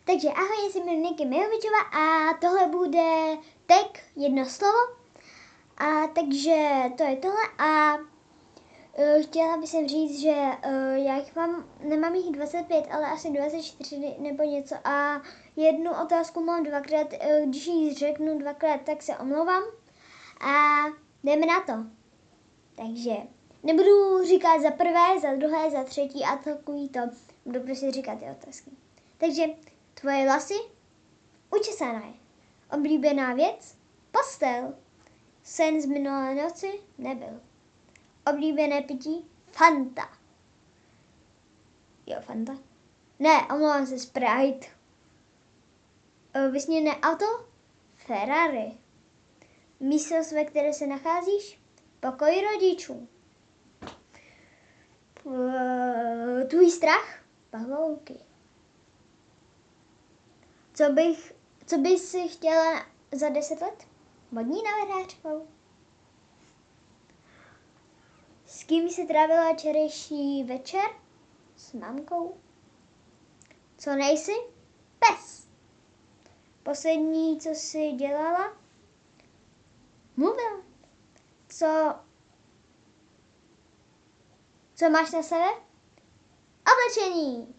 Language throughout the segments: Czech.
Takže ahoj, já jsem Niky Milovičová a tohle bude tag, jedno slovo. A takže to je tohle a chtěla bych říct, že já jich nemám jich 25, ale asi 24 nebo něco a jednu otázku mám dvakrát, když ji řeknu dvakrát, tak se omlouvám a jdeme na to. Takže nebudu říkat za prvé, za druhé, za třetí a takový to, budu prostě říkat ty otázky. Takže tvoje vlasy, učesané, oblíbená věc, postel, sen z minulé noci nebyl. Oblíbené pití, Fanta. Jo, Fanta. Ne, omlouvám se, Sprite. Vysněné auto, Ferrari. Místnost, ve které se nacházíš, pokoj rodičů. Tvůj strach, pavouky. Co bys si chtěla za 10 let? Modní novinářkou. S kým jsi trávila včerejší večer? S mamkou. Co nejsi? Pes. Poslední, co jsi dělala? Mluvila. Co máš na sebe? Oblečení.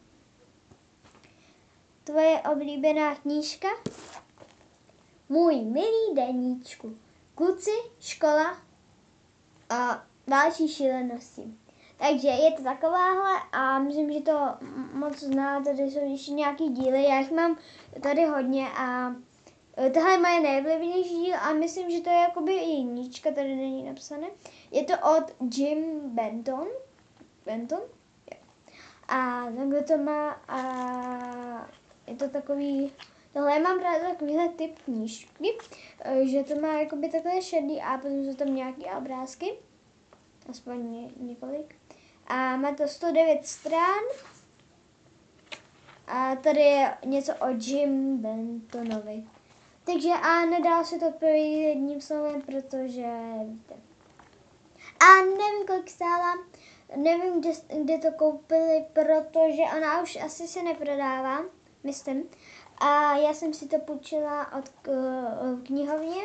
Tvoje oblíbená knížka? Můj milý deníčku. Kluci, škola a další šílenosti. Takže je to takováhle a myslím, že to moc znáte, tady jsou ještě nějaký díly, já jich mám tady hodně a tohle je moje nejoblíbenější díl a myslím, že to je jakoby i jednička, tady není napsané. Je to od Jim Benton. Jo. A takhle to má a je to takový, tohle mám ráda takovýhle typ knížky, že to má jakoby takové šedý a potom jsou tam nějaké obrázky, aspoň několik. A má to 109 stran a tady je něco o Jim Bentonovi. Takže a nedá se to odpovědět jedním slovem, protože víte. A nevím, kolik stála, nevím, kde to koupili, protože ona už asi se neprodává, myslím. A já jsem si to půjčila od knihovně.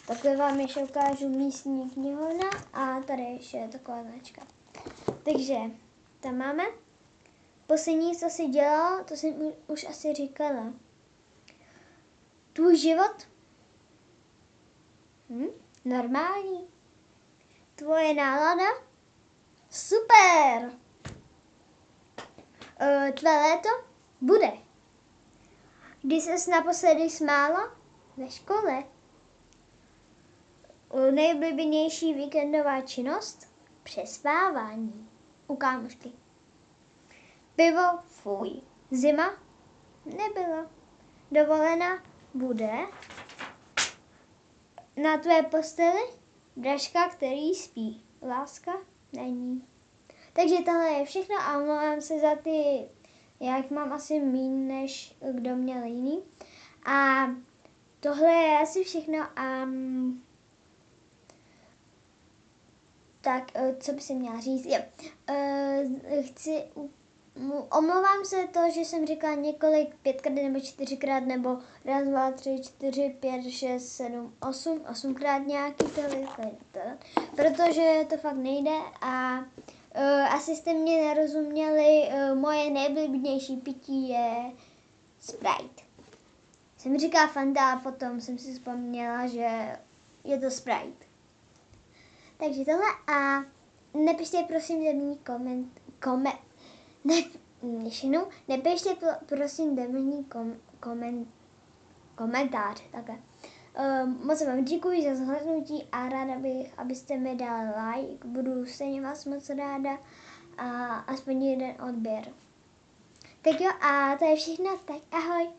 Takhle vám ještě ukážu místní knihovna a tady ještě je taková značka. Takže tam máme. Poslední, co jsi dělala, to jsem už asi říkala. Tvůj život? Normální. Tvoje nálada? Super. Tvé léto? Bude. Kdy ses naposledy smála? Ve škole. Nejoblíbenější víkendová činnost? Přespávání. U kámošky. Pivo? Fuj. Zima? Nebyla. Dovolená? Bude. Na tvé posteli? Dražka, který spí. Láska? Není. Takže tohle je všechno a omlouvám se za ty, já jich mám asi míň, než kdo měl jiný. A tohle je asi všechno a tak, co by si měla říct? Jo. Omlouvám se to, že jsem říkala několik, 5krát nebo 4krát, nebo 1, 2, 3, 4, 5, 6, 7, 8, 8krát nějaký protože to fakt nejde a asi jste mě nerozuměli, moje nejoblíbenější pití je Sprite. Jsem říkala Fanta a potom jsem si vzpomněla, že je to Sprite. Takže tohle a nepište prosím devní nepište prosím devní komentář. Takhle. Moc vám děkuji za zhlédnutí a ráda bych, abyste mi dali like. Budu stejně vás moc ráda a aspoň jeden odběr. Tak jo a to je všechno, tak ahoj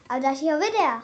a dalšího videa.